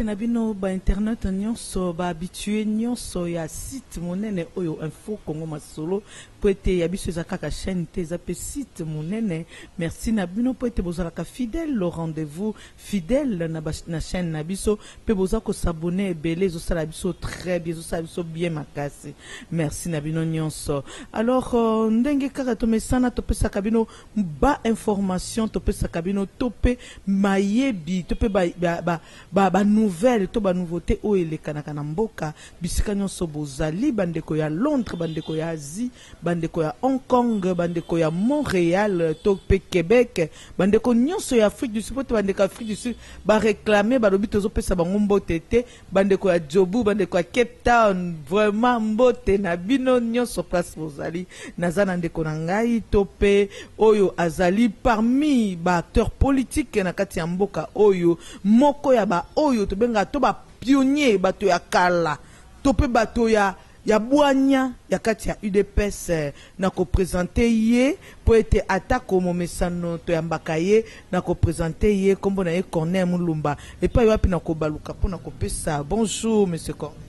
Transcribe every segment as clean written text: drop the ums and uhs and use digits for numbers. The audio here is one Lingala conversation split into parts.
na bino ba internet nyonso ba habitué nyonso ya site monene oyo info Congo Masolo poete ya biso za kaka chaîne te za pe site monene. Merci na bino poete bozalaka fidèle le rendez-vous fidèle na chaîne na biso pe bozako s'abonner belé zo sala biso très bien zo sala biso bien makasi. Merci na bino nyonso. Alors ndenge kaka to mesana to pesa kabino ba information to pesa kabino topé mayebi topé ba nouvelle to ba nouveauté o elekanaka na mboka bisika nyonso bozali bandeko ya Londres bandeko ya Asie bandeko ya Hong Kong bandeko ya Montréal to pe Québec bandeko nyonso ya Afrique du Sud bandeko Afrique du Sud ba réclamer ba lobi tozo pesa bango mbote te bandeko ya Jobu bandeko ya Cape Town vraiment mbote na bino nyonso place bozali nazana ndeko na ngai to pe oyo azali parmi ba acteurs politiques na kati ya mboka oyo moko ya ba oyo to benga to ba pionnier bato ya kala to pe bato ya bwanya ya kati ya UDPS na ko présenter ye po ete atako momesano to ya mbakaye na ko présenter ye kombo na ye Corneille Mulumba et pas yapi na ko baluka po na ko pesa. Bonjour monsieur Corneille.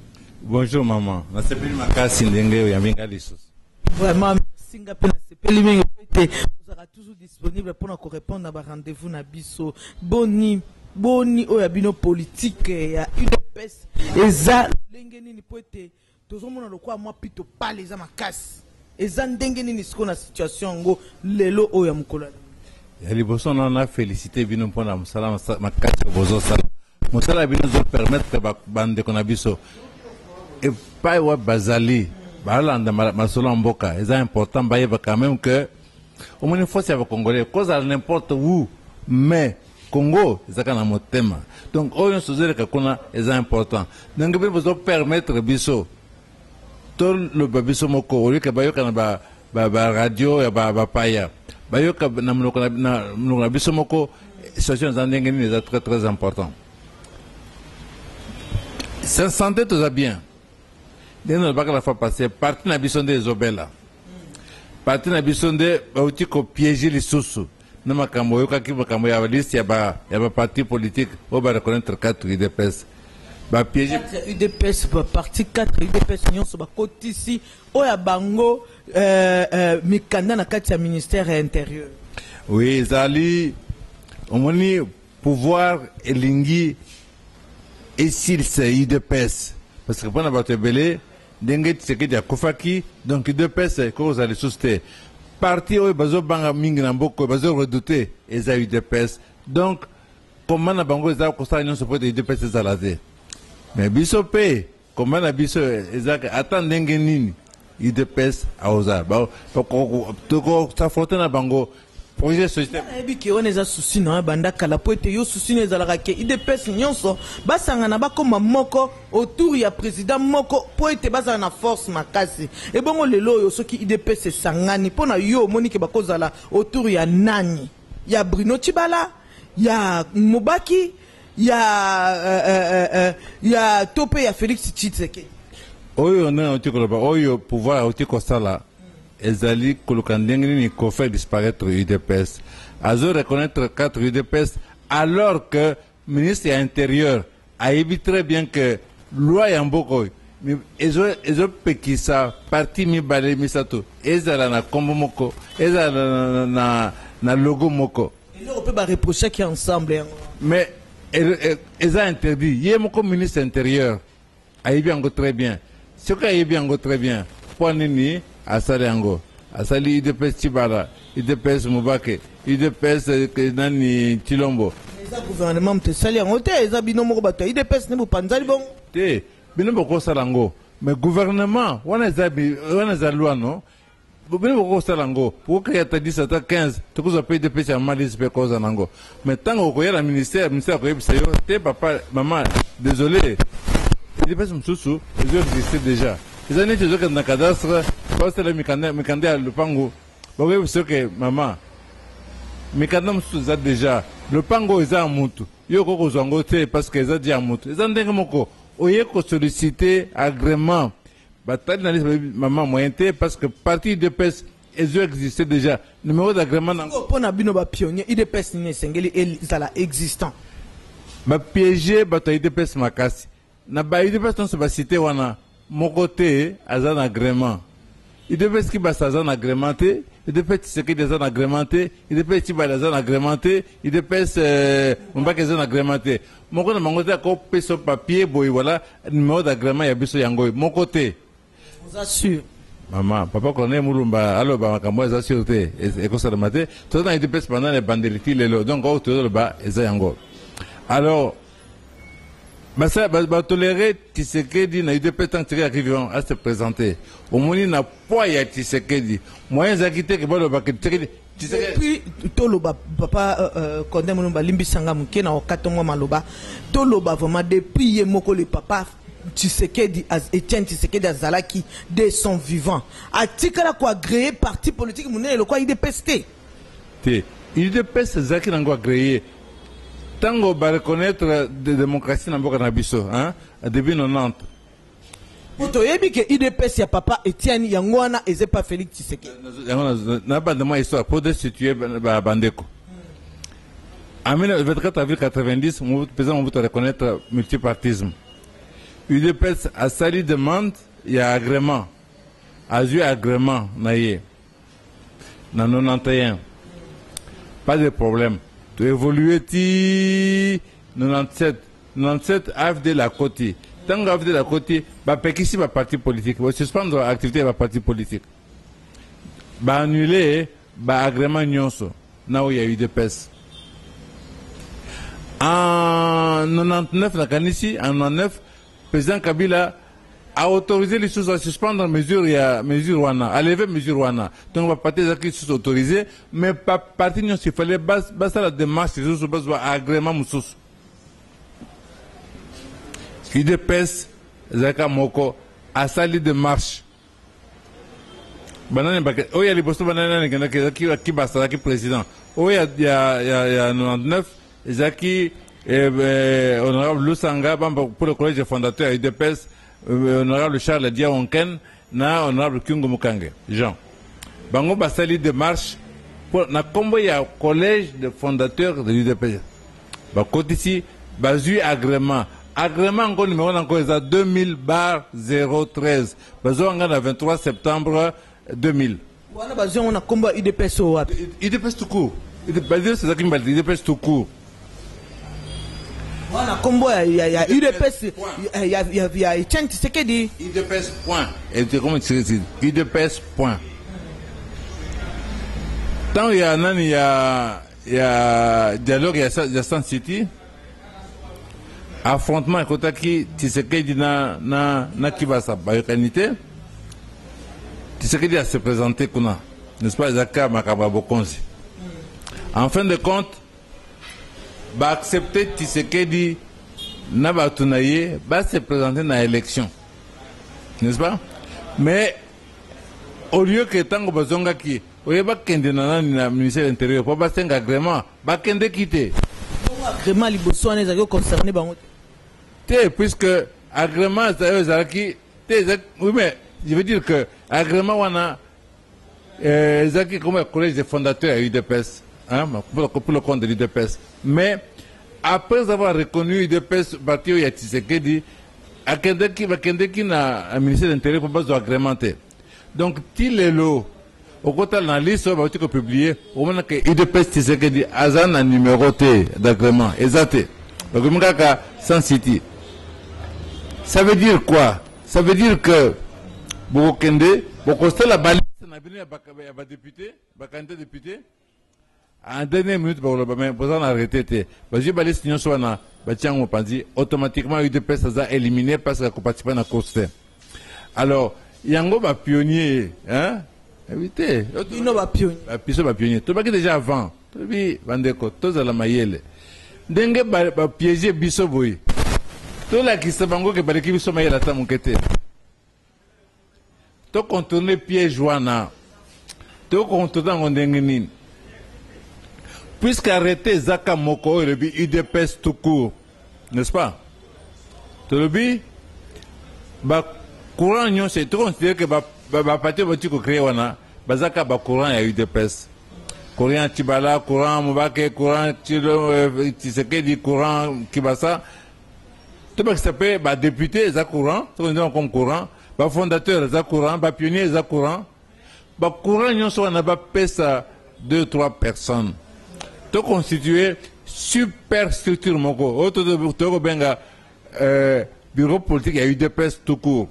Bonjour maman. Na sepeli makasi ndenge ya minga lisos. Vraiment singa pe na sepeli minga ete vous sera toujours disponible pour na ko répondre à ba rendez-vous na biso. Boni oya bino politique ya UDPS eza ndenge nini po ete tozomona lokwa mwa pito pale eza makasi eza ndenge nini siko na situation ngo lelo oya mukolo ya liboso na féliciter bino mpona musala makasi bozo sala musala bino zo permettre bandeko na biso et pas wa bazali balanda masolo mboka eza important bayeba quand même que au moins une fois c'est avec congolais cause à n'importe où mais Congo ezaka na motema donc oyo sozele kakuna est important donc bezo permettre biso to le biso moko oli ka bayoka na ba radio ya ba paya bayoka na mnoko na biso moko situation za ndenge ni est très très important sa santé tout va bien dès le bac la fois passé parti na biso de Zobela parti na biso de bauti ko piéger les sous na makambo yoka ki makambo ya liste ya ba parti politique o ba reconnaître 4 UDPS ba piéger UDPS ba parti 4 UDPS nyonso ba kotisi o ya bango mikanda na kati ya ministère intérieur. Oui zali omoni pouvoir elingi et s'il c'est UDPS parce que pendant ba tebele ndenge tseke ya kofaki donc UDPS ko za les sousté parti oyo bazo banga mingi na mboko bazo redouter eza UDPS donc comment na bango eza ko sa nyonso pote UDPS eza laze mais biso pe comment na biso eza attendenge nini UDPS aoza ba ko sa forte na bango projet société ebi ki on eza souci na banda kala pote yo souci na ezalaka ke UDPS nyonso basangana bakoma moko autour ya président moko pote bazala na force makasi et bongo lelo yo soki UDPS sangani pona yo monike bakozala autour ya nani ya Bruno Tshibala ya Mobaki ya tope ya Félix Tshisekedi oyo na otikola oyo pouvoir otiko sala ezali koluka ndenge nini ko fait disparaître UDPS azo reconnaître 4 UDPS alors que ministre de l'Intérieur a évi très bien que loi ya mboko ezo pekisa parti mibale misato ezala na kombo moko ezala na logo moko et là on peut ba reprocher qui ensemble mais eza interdit yé moko ministre intérieur a évi encore très bien ce qui a évi encore très bien pour nini asali yango asali UDPS Tshibala UDPS Mubake UDPS nani Chilombo eza gouvernement te sali yango te eza bino moko bato UDPS ne bupanzali bon te bino boko sala yango mais gouvernement wana eza loi non bino boko sala yango pour que ta 10 à 15 to ko payer UDPS ya malise pe cause nango mais tango ko yela ministère ko yebisa yo te papa maman désolé UDPS msusu existe déjà les années que dans le cadastre, parce que le à Lupango, vous savez que maman, mes cadastres sont déjà, le Pango est un moutou. Yoko Zangote parce que les a dit un moutou. Les années moko, oyeko solliciter agrément. Bataille dans les maman moyen parce que partie de pes existait déjà. Numéro d'agrément. Pour na bino ba pionnier, IDPS ni sengeli ezala existant. ba piéger bato UDPS makasi na ba UDPS ton se ba cité wana mon côté azan agrément UDPS qui ba azan agrémenté UDPS c'est qui des agrémenté UDPS qui ba azan agrémenté UDPS on ba qu'ils agrémenté mon côté mangote ko peso papier boy voilà numéro d'agrément ya biso yango mon côté vous assure maman papa connaît mulumba alors ba makambo za sûreté et ko ça maté tout dans UDPS pendant les bandeliti lelo donc au tout le bas eza yango. Alors, bah tolérer Tshisekedi na UDPS tant que arriveront à se présenter. Au moins il n'a pas ya Tshisekedi. Moyen zakité que bon ba Tshisekedi. Puis toloba papa condamne mulumba limbi sanga muke na okatongo maloba. Toloba vraiment depuis yemoko le papa Tshisekedi Etienne Tshisekedi azalaki de son vivant. Atikala ko agréé parti politique munene le quoi UDPS té. UDPS zaki nango agréé. Tango va reconnaître la démocratie dans le biso, hein, depuis 90. Poto yebi que IDPS ya papa Etienne Yangwana et pas Félix Tshisekedi. N'a pas de moi histoire pour destituer Bandeko. En 1924 avril 90, mon président va reconnaître le multipartisme. UDPS a sali demande, il y a agrément. A eu agrément, naïe. Dans 91. Pas de problème. Tu évolues 97 AFD la côté. Tant que AFD la côté, bah péquissi ma parti politique, bah suspendre l'activité de la parti politique. Bah annuler, bah agrément nyonso. Là où il y a eu des PES. En 99, la Kanissi, en 99, président Kabila a autorisé les choses à suspendre mesure wana, à lever mesure wana. Donc on va partir des choses autorisées, mais pas partir non s'il fallait basta la démarche des choses besoin agrément moussous. UDPS Zaka Moko a sali de marche. Banane baké. Oh ya libosto banane qui basta qui président. Oh ya 99 Zaki honorable Lusanga pour le collège fondateur UDPS. Honorable Charles Diaonken na honorable Kyungo Mukange Jean bango basali de marche pour na kombo ya collège de fondateurs de l'UDPS ba kotisi bazu agrément ngo numéro encore za 2000/013 bazo nga na 23 septembre 2000 wana bazo on a kombo UDPS wapi UDPS tout court UDPS c'est ça qui me dit UDPS tout court. Voilà, combo il y a UDPS, il y a Etienne Tshisekedi. UDPS point. Et comment tu dis UDPS point. Tant il y a dialogue, il y a Sun City. Affrontement côté qui Tshisekedi na Kibasa bayokanité. Tshisekedi a se présenté kuna, n'est-ce pas Zaka Makaba Bokonzi. En fin de compte, va accepter Tshisekedi n'a pas tourné, va se présenter dans l'élection, n'est-ce pas? Mais au lieu que tango bazonga qui, au lieu de kende na ministère de l'Intérieur, pour passer un agrément, va kende quitter. Agrément liboso ne zaki concerné bango. Puisque agrément zaki, oui mais je veux dire que agrément wana zaki comme collège des fondateurs à UDPS. Hein, pour le compte de l'UDPS. Mais après avoir reconnu l'UDPS, parti où il y a Tshisekedi, Akendeki na ministère de l'Intérieur pour pas agrémenter. Donc, il est là. Au côté de la liste, on va publier, au moment que l'UDPS Tshisekedi a un numéro d'agrément. Exact. Donc, il y a Sun City. Ça veut dire quoi? Ça veut dire que Bokende, Bokostel la balise, on a venu à député, à candidat député. En dernière minute, pour arrêter, automatiquement, UDPS a éliminé parce qu'il a participé à la course. Alors, Yango va pionnier, hein? Évitez. Il va pionnier. Il va pionnier. Tout le monde déjà avant. Tout le monde va la maïele. Dengue va piéger Bissoboy. Tout le qui se bango que Bariki Bissomaïe la tamouquette. Tout contourner piège Joana. Tout contourner en dengue. Puisqu'arrêter Zaka Moko et le UDPS tout court, n'est-ce pas? Le courant, c'est tout considéré que partir de créer Zaka courant et UDPS. courant Tibala, courant Mubake, courant Tshisekedi, courant Kibasa. Tout le monde qui s'appelle député, c'est courant, comme courant, fondateur, c'est courant, pionnier, c'est courant. Courant, on n'a pas pèse 2-3 personnes. Tout constitué super structure, moko. Autour de Benga, bureau politique, il y a eu des pèses tout court.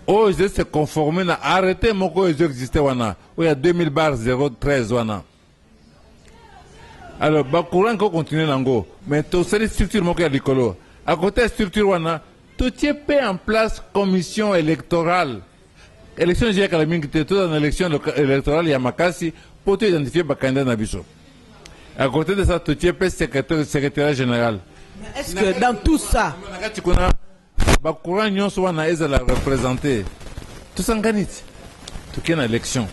Oh, ils se conformer à arrêter moko, ils existaient, il y a 2000 bars 013, Alors, courant, qu'on continue, mais tout ça, les structures, moko, il y a l'écolo. À côté de la structure, tout est fait en place commission électorale. Élection j'ai tout dans l'élection électorale, il y a Makasi pour identifier le candidat Nabiso. À côté de ça, tout est fait secrétaire général. Est-ce que dans tout ça, le courant n'y a la représenter. Tout ça gagne. Tout est une élection.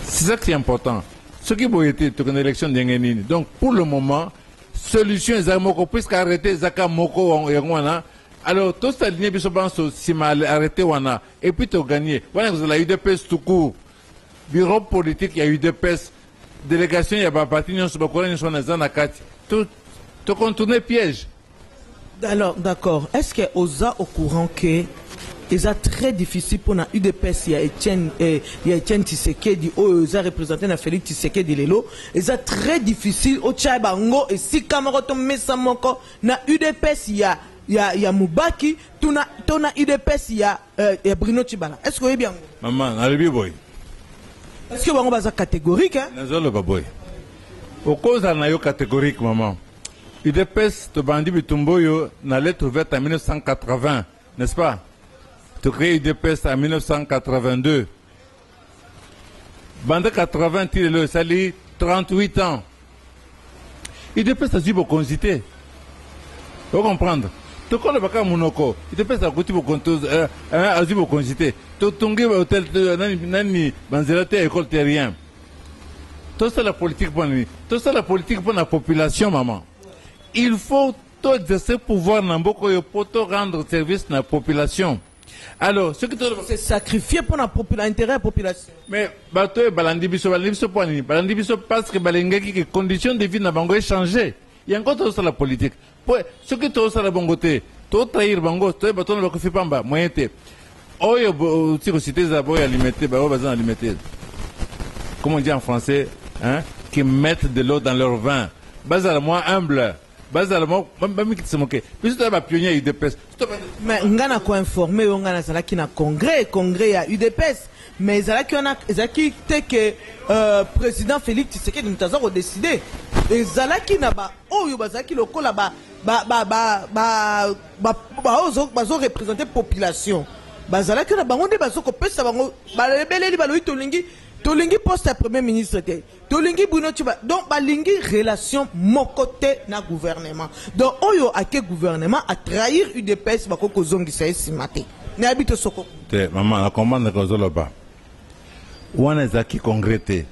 C'est ça qui est important. Ce qui est été une élection d'Engenini. Donc pour le moment, solution est moko puisque arrêter zaka moko yangwana. Alors tout ça ligne biso banso si mal arrêté wana et puis tu gagner. Voilà vous avez eu des pèses tout court. Bureau politique il y a eu des pèses. Délégation il y a pas parti non sur bakora ni sur na kati. Tout contourner piège. Alors d'accord. Est-ce que Oza au courant que c'est très difficile pour la UDPS, il y a Etienne Tshisekedi, qui a représenté na Félix Tshisekedi Lelo, c'est très difficile au Tchabango et si Kamaroto Mesamoko na UDPS il y a Mubaki, tona UDPS il y a Bruno Tshibala. Est-ce que vous bien? Maman, alibi boy. Est-ce que vous avez catégorique hein? Nazolo baboy. Au cause na yo catégorique maman. UDPS to bandi bitumboyo na lettre ouverte en 1980, n'est-ce pas? Tu crées UDPS en 1982. Bande 80, ça lit 38 ans. UDPS a dû vous consulter. Vous comprendre? Tu connais pas Monoko. UDPS a dû vous consulter. Tu tombes au hôtel Nani, Banzelate, école terrien. Tout ça la politique pour nous. Tout ça la politique pour la population, maman. Il faut tout exercer pouvoir pour rendre service à la population. Alors, ce que c'est sacrifié pour l'intérêt de la population. Mais, parce que les conditions de vie n'ont changé. Il y a encore tout ça la politique. Ce que tout ça la bon côté, tout trahir bango, tout bâton le coffee pamba, moyen té. Oh, si vous citez d'abord alimenter, comment on dit en français, hein, qui mettent de l'eau dans leur vin. Basalement humble. Basalement, même qui se moque. Puis tu as pionnier UDPS. Mais on a quoi informé, on a ça qui na congrès à UDPS. Mais ça qui on a, ça qui était que président Félix Tshisekedi nous a décidé. Et ça qui n'a pas, oh yo ça qui le colle là bazo représenter population. Bazala qui na bango de bazo ko pesa bango ba rebelle ba loito lingi. Tolingi poste premier ministre te. Tolingi Bruno Tshibala. Donc balingi relation mon côté na gouvernement. Donc oyo a que gouvernement a trahir UDPS bako ko zongi sa simate. Ne habite soko. Te maman la commande ko zoloba. Wana zaki congrès te.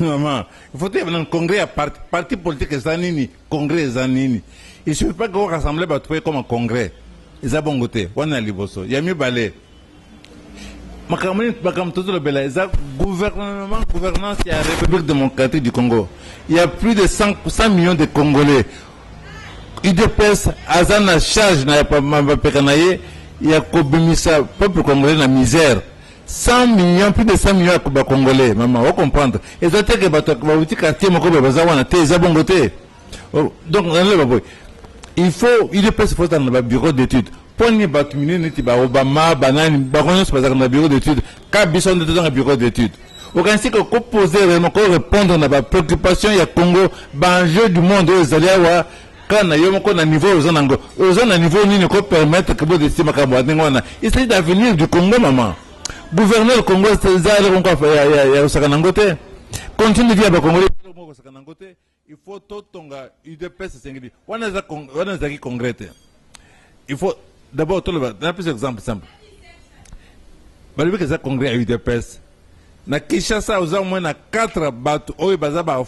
Maman, il faut être dans le congrès à parti politique zanini, congrès zanini. Il suffit pas qu'on rassemble ba trouver comme un congrès. Ils a bon côté. Wana liboso. Il y a mieux balé. Gouvernance, il y a la République démocratique du Congo. Il y a plus de 100 millions de Congolais. UDPS, Azana charge, il y a Kobimisa, peuple congolais, la misère. 100 millions, plus de 100 millions de Congolais, maman, vous comprenez. Et ça, c'est que vous quartier, donc, il faut, UDPS, il faut dans le bureau d'études. Poni batumine neti ba Obama banani bakonyo se bazaka na bureau d'études ka biso ndeto dans bureau d'études okanisi ko poser vraiment ko répondre na ba préoccupation ya Congo ba enjeu du monde ezali wa kana yo moko na niveau ozana niveau nini ko permettre que bo décider makambo ngwana il s'agit d'avenir du Congo maman gouverner le Congo c'est ça le Congo ya osaka nangote continue de dire ba Congolais moko osaka nangote il faut totonga UDPS sengeli wana za ki congrès il faut d'abord, on a un exemple simple. Il y a un congrès à UDPS. Na Kinshasa, vous avez 4 bateaux,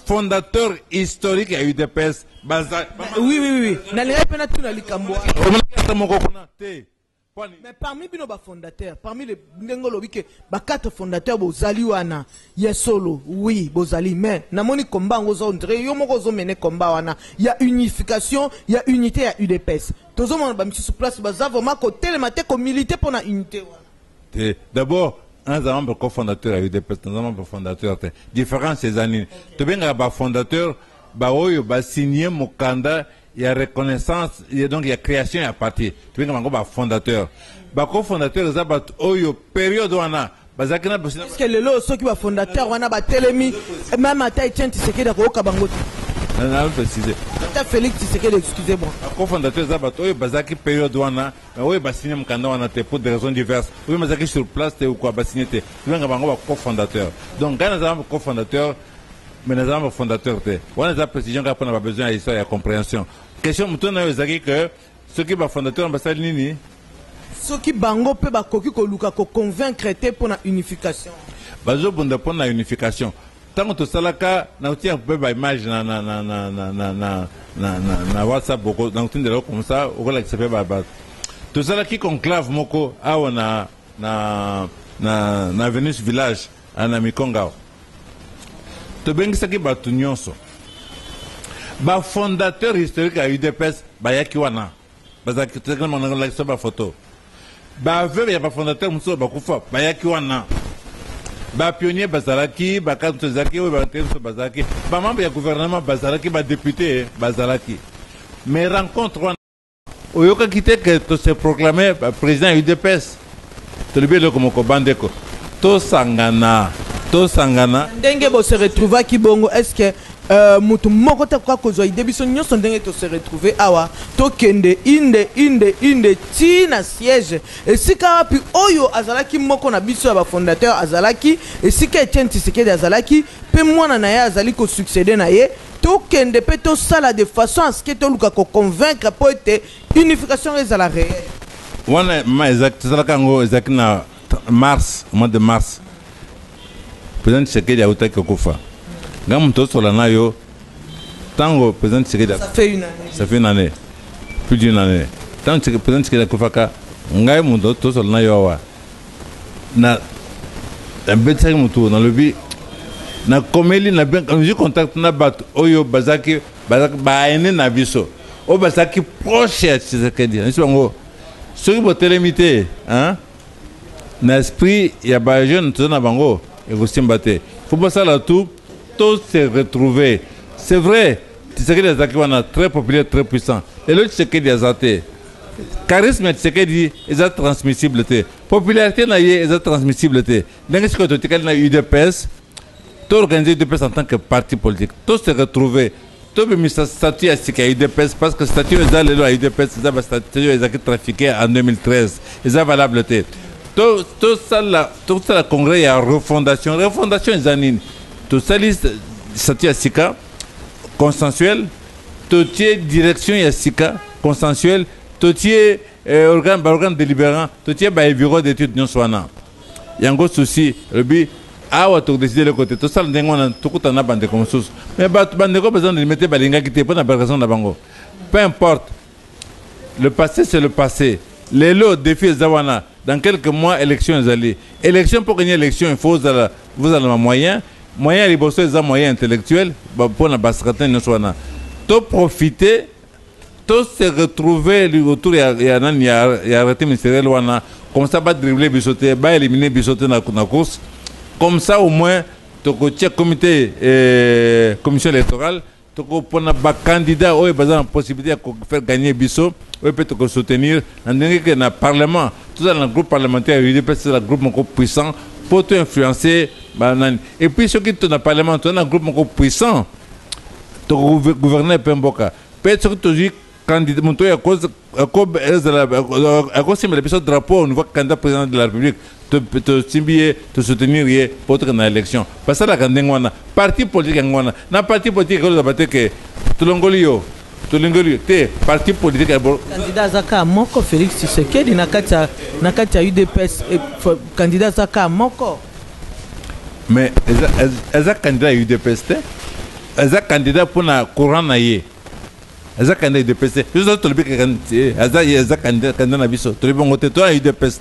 fondateurs historiques à UDPS. Oui. Mais parmi les fondateurs, parmi les quatre fondateurs, Bozali wana, Yesolo, oui, Bozali, mais namoni combat ngozondre, yomogozo mene combat wana, il y a unification, il y a unité, il y a UDPS. Tozo mon ba sur place, baza vraiment côté le matin comme militer pour la unité wana. D'abord, un membre cofondateur à UDPS, un membre fondateur, différents ces années. Tu bien un fondateur, bah oyo, bah signé mokanda. Il y a reconnaissance, donc il y a création et à partir. Tu vois comment fondateur. Bah cofondateur ils ont oyo période wana. Bazakina bosina. Est-ce que le lot ceux qui va fondateur wana ba telemi même ata Etienne Tshisekedi da ko kabango. Non préciser. Ata Félix Tshisekedi excusez-moi. Cofondateur ils ont oyo bazaki période wana. Oyo ba signer mkanda wana te pour des raisons diverses. Oyo bazaki sur place te ou quoi ba signer te. Tu vois comment cofondateur. Donc quand nous avons cofondateur mais nous avons fondateur. On a précision qu'on a besoin d'histoire et de compréhension. Question, nous avons dit que ceux qui sont fondateurs, c'est nini? Ceux qui bango peut convaincre pour la unification. Bazo bunda pour la unification. Tant que tout ça là, nous tient un peu d'image na WhatsApp beaucoup, dans une de comme ça, au relais que ça fait babat. Tout ça là qui conclave moko, ah on a na Venus village, à Namikongao. To bengi saki batu nyonso ba fondateur historique à UDPS ba yaki wana bazaki tsaka mona la soba photo ba veuve ya ba fondateur muso ba kufa ba yaki wana ba pionnier bazalaki ba kanto zaki ou ba tenso bazaki ba membre ya gouvernement bazalaki ba député bazalaki mais rencontre wana oyoka kité que to se proclamer président UDPS to libelo comme ko bandeko to sangana. Ndenge bo se retrouver ki bongo est-ce que mutu moko te kwa kozwa idebiso nyonso ndenge to se retrouver awa to kende inde tina siège esika wapi oyo azalaki moko na biso ya ba fondateur azalaki esika Etienne Tshisekedi azalaki pe mwana na ye azali ko succéder na ye to kende pe to sala de façon à ce que to luka ko convaincre po ete unification ezala réelle wana ma exact sala kango exact na mars mois de mars. Président Tshisekedi a outé Kokufa. Gamuto Solanayo, tango président Tshisekedi. Ça fait une année. Ça fait une année. Plus d'une année. Tant que président Tshisekedi a Koufaka, Ngai Mundo Solanayo wa. Na Betsa Mutu, na lobby. Na Komeli, na bien, quand je contacte na bat Oyo Bazaki, Baene na biso. O Bazaki proche à Tshisekedi. Ceux qui vont télémiter, hein? N'esprit, il y a des jeunes, tout na bango. Il faut pas ça là tout se retrouver. C'est vrai, Tshisekedi est très populaire, très puissant. Et l'autre Tshisekedi est charisme Tshisekedi est transmissible. Popularité est transmissible. Donc ce que tu as dit UDPS, tu organises UDPS en tant que parti politique. Tout se retrouver. Tu as mis sa statut à UDPS parce que statut est à UDPS, statut est trafiqué en 2013. C'est valable. Tout ça, le congrès, il y a refondation. Refondation, tout ça, statut à Sika, consensuel. Tout est direction à Sika, consensuel. Tout est organe délibérant. Tout est bureau d'études. Il y a un gros souci. Le but, tu décider le côté. Tout ça, le monde, tout le monde a comme source. Mais bande ko besoin de mettre balinga qui était pour la raison de bango. Peu importe. Le passé, c'est le passé. Les lots défis Zawana. Dans quelques mois, élection est allée. Élection pour gagner l'élection, il faut vous avez un moyen. Moyen les bosses des moyens intellectuels pour la basse ratine soana. Tout profiter, tout se retrouver autour il y a arrêté ministériel wana. Comme ça pas dribbler bisoté, pas éliminer bisoté dans la course. Comme ça au moins, tu cotier comité commission électorale, tu pour un candidat ou besoin possibilité de faire gagner biso. Oui, peut-être soutenir dans le Parlement, tout ça dans le groupe parlementaire, c'est un groupe puissant pour influencer. Et puis, ceux qui sont dans le Parlement, c'est un groupe puissant pour gouverner Pemboka. Peut-être que tu dis candidat, à cause de drapeau au niveau candidat président de la République, te soutenir pour être dans l'élection. Parce que la parti politique, na parti politique, que tout le monde parti politique candidat Zaka Moko Félix Tshisekedi na kati ya UDPS candidat Zaka Moko mais eza candidat UDPS te eza candidat pour na courant na ye eza candidat UDPS biso tolobi eza candidat na biso tolobi bongo te to UDPS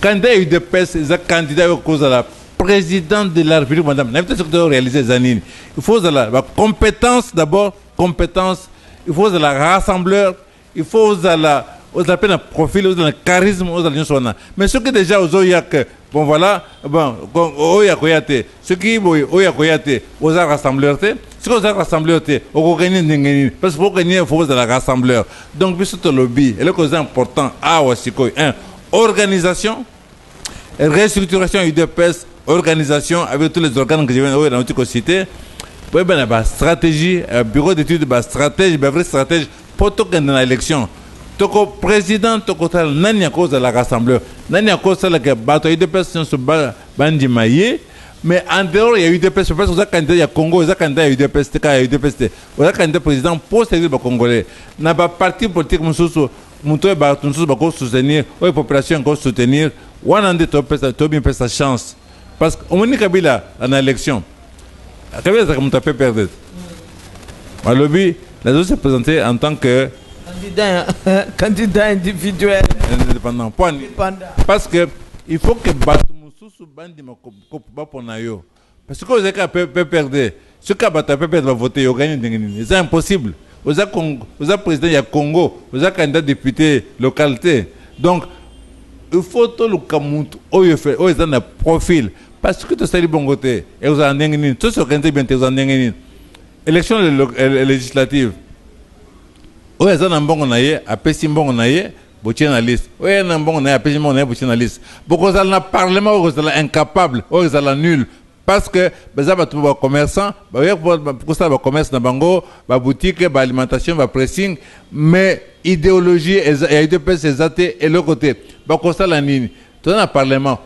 candidat UDPS eza candidat au cause de la président de la République madame na peut-être que réaliser zanini il faut la compétence d'abord compétence il faut la rassembleur il faut la aux appels un profil aux charisme aux alliances mais ce que déjà aux oyak bon voilà bon oyakoyate ce qui oyakoyate aux rassembleurs ce que aux rassembleurs au gagner parce que pour gagner il faut la rassembleur donc biso to lobby et le cause important à wasiko un organisation restructuration UDPS organisation avec tous les organes que je viens de citer pour ben la stratégie bureau d'études ba stratégie ba vraie stratégie pour tout gagner l'élection toko président toko tal nani à cause de la rassembleur nani à cause de la bateau UDPS sur bandi maillé mais en dehors il y a UDPS parce que ça candidat il y a Congo ça candidat UDPS il y a UDPS on a candidat président pour servir les Congolais n'a pas parti politique mususu muto ba tunsu ba ko soutenir ou population ko soutenir one and to bien sa chance parce que on est Kabila en élection Kabila ça comme tu fait perdre Malobi les autres se présenter en tant que candidat individuel indépendant parce que il faut que bato mususu bandi makopa pona yo parce que vous avez perdre ce que bata peut perdre va voter yo gagner c'est impossible vous avez président il y a Congo vous avez candidat député localité donc il faut tout le kamutu oyo fait oyo dans profil parce que tout ça est bon côté et vous en ndengini tout ce candidat bien vous en ndengini élection législative oyo za na mbongo na ye apesi mbongo na ye botie na liste oyo na mbongo na ye apesi mbongo na ye botie na liste bokozala na parlement oyo kozala incapable oyo kozala nul parce que baza bato ba commerçant ba kosala ba commerce na bango ba boutique ba alimentation ba pressing mais idéologie et UDPS ezate et le côté ba kosala nini to na parlement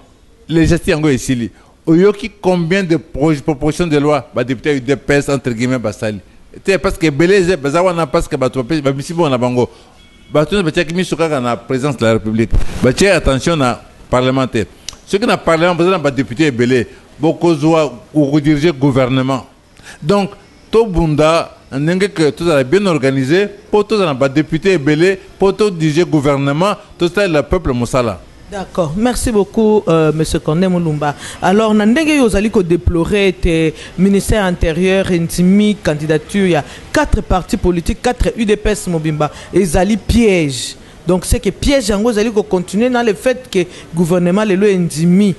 les gestions yango esili oyoki combien de propositions de loi ba député UDPS entre guillemets basali parce que beleze bazawana parce que bato ba misibo na bango bato ba tchaki misukaka na présidence de la République ba tchaki attention na parlementaire ceux qui na parlement bazana ba député belé beaucoup ou diriger gouvernement donc tout bunda ndenge que tout ça bien organisé pour tout ça ba député belé pour tout diriger gouvernement tout ça le peuple mosala. D'accord, merci beaucoup, M. Kondé Moulumba. Alors, Nandenge Yozali ko déplorer tes ministères intérieurs, intimi, candidature, il y a 4 partis politiques, 4 UDPS Mobimba, et Zali piège. Donc, c'est que piège, en gros, Zali ko continuer dans le fait que le gouvernement, le endimi,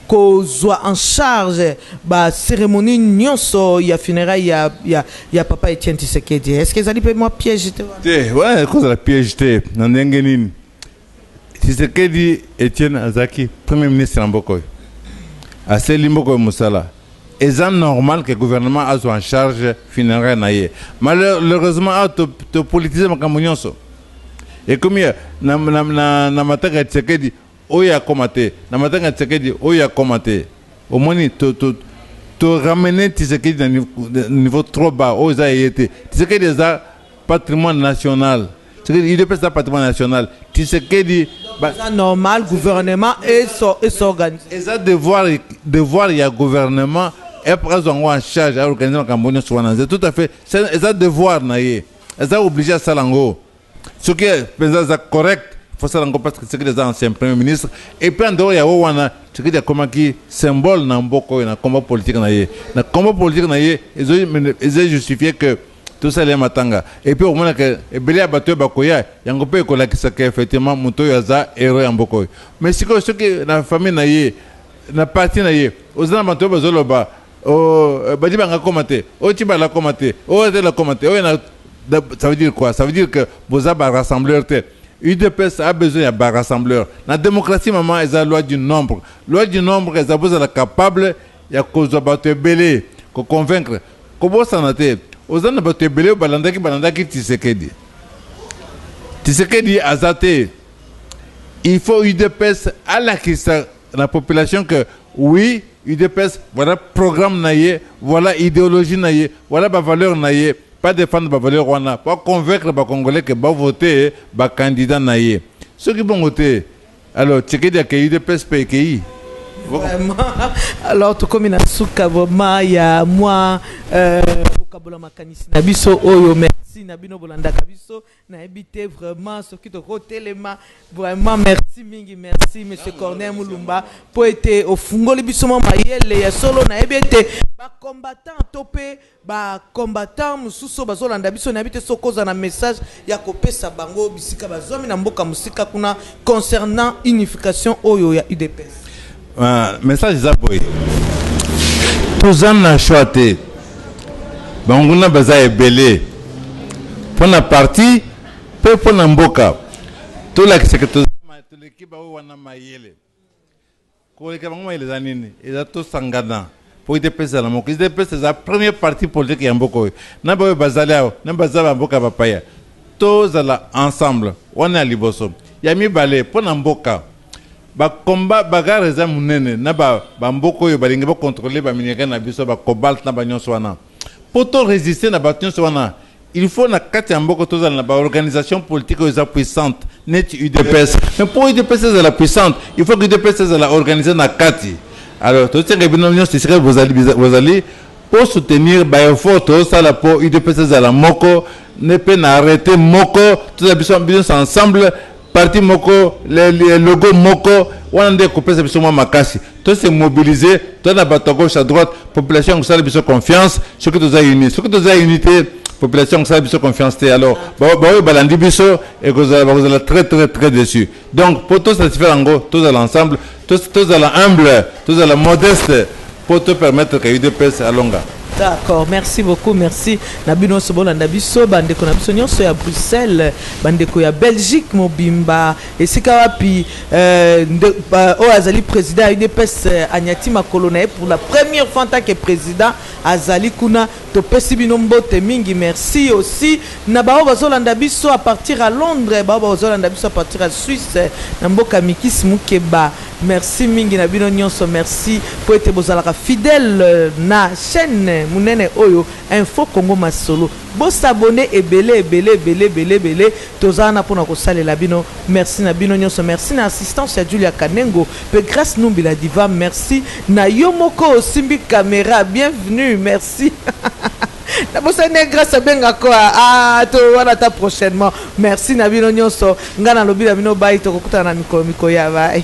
qu'on soit en charge, bah, cérémonie, nyonso, il y a funérailles, il y a Papa Etienne Tshisekedi. Est-ce que Zali peut moi piège? Ouais, cause la piège, Nandenge Nini. Tshisekedi Etienne Azaki, Premier ministre en Bokoy. À Selimbokoy Moussala. Est-ce normal que le gouvernement soit en charge funéraire naïe? Malheureusement, tu politises ma camounionso. Et comme il y a na matanga Tshisekedi, oya komate. Na matanga Tshisekedi, oya komate. Au moins, tu ramener Tshisekedi à un niveau trop bas. Oya été. Tshisekedi est un patrimoine national. Il est pas patrimoine national. Tshisekedi c'est normal, gouvernement et s'organiser. Et ça devoir il y a gouvernement et après ils ont en charge à organiser la campagne c'est tout à fait c'est ça devoir naïe. Et ça obligé à salango. Ce qui est correct, il faut salango parce que c'est que les anciens premiers ministres et puis en dehors il y a wana ce qui est comme qui symbole na mboko na combat politique naïe. Na combat politique naïe ils ont justifié que tout ça les matanga et puis au moins que belia bateau bakoya yango pe ko la kisaka effectivement muto yaza héros yamboko mais si que ce que la famille naie na parti naie ozana bateau bazoloba o badi banga commenter o tiba la commenter o de la commenter o na ça veut dire quoi? Ça veut dire que vous avez un rassembleur tête UDPS a besoin d'un rassembleur la démocratie maman est la loi du nombre est a besoin capable ya cause bateau belé ko convaincre comment ça na tête Ozana batebele balandaki Tshisekedi azate il faut UDPS à la population que oui UDPS voilà programme naïe voilà idéologie naïe voilà ba valeur naïe pas défendre ba valeur wana pas convaincre ba congolais que ba voter ba candidat naïe ceux qui vont voter alors Tshisekedi a que UDPS PKI. Vraiment. Alors tout comme il y a Soukaboma il y a moi kokabola makanisi na biso oyo merci na bino bolandaka biso na ebité vraiment ce qui te rotelema vraiment merci mingi merci monsieur Corneille Mulumba pour être au fungoli biso ma mayele ya solo na ebité ba combattant topé ba combattant mususo bazolanda biso na ebité sokoza na message ya kopesa bango bisika bazomi na mboka musika kuna concernant unification oyo ya UDPS. Message zaboy tozan na choite banguna baza ebele pona parti pe pona mboka to la kiseke to lekiba wana mayele ko le kaba mayele zanini eza to sangana po ite pesa la moko ite pesa za premier parti politique ya mboko na ba bazalao na bazaba mboka papaya to zala ensemble wana liboso ya mibale pona mboka ba combat bagarre za munene na ba mboko yo balingi ba contrôler ba minéraux na biso ba cobalt na ba nyonso wana pour to résister na ba nyonso wana il faut na kati ya mboko to za na ba organisation politique oza puissante net UDPS mais pour UDPS za la puissante il faut que UDPS za la organiser na kati alors to tsenga bino nyonso c'est que vous allez pour soutenir ba effort to ça la pour UDPS za la moko ne peut na arrêter moko tous les biso ensemble parti moko le logo moko on a coupé biso makasi to se mobiliser to na bato gauche à droite population ça biso confiance ce que tu as uni ce que tu as unité population ça biso confiance alors balandi biso et vous allez très déçu donc pour tout satisfaire en gros tous à l'ensemble tous à la humble tous à la modeste pour te permettre que UDPS à longa. D'accord, merci beaucoup, merci. Nabino Sobolanda biso bandeko na biso nyonso ya Bruxelles, bandeko ya Belgique mobimba esika wapi o azali président UDPS Anyati Makolo na pour la première fois en tant que président azali kuna topesi bino mbote mingi merci aussi na bao bazolanda biso à partir à Londres, bao bazolanda biso à partir à Suisse na mboka mikisi mukeba. Merci mingi na bino nyonso merci pour être bozalaka fidèle na chaîne munene oyo Info Congo Masolo bo s'abonner ebele tozana pona ko salela bino merci na bino nyonso merci na assistance ya Julia Kanengo pe grâce numbi la diva merci na yomoko simbi caméra bienvenue merci na bosane grâce à benga quoi to wana ta prochainement merci na bino nyonso ngana lobi na bino bai to kokutana na mikolo ya bai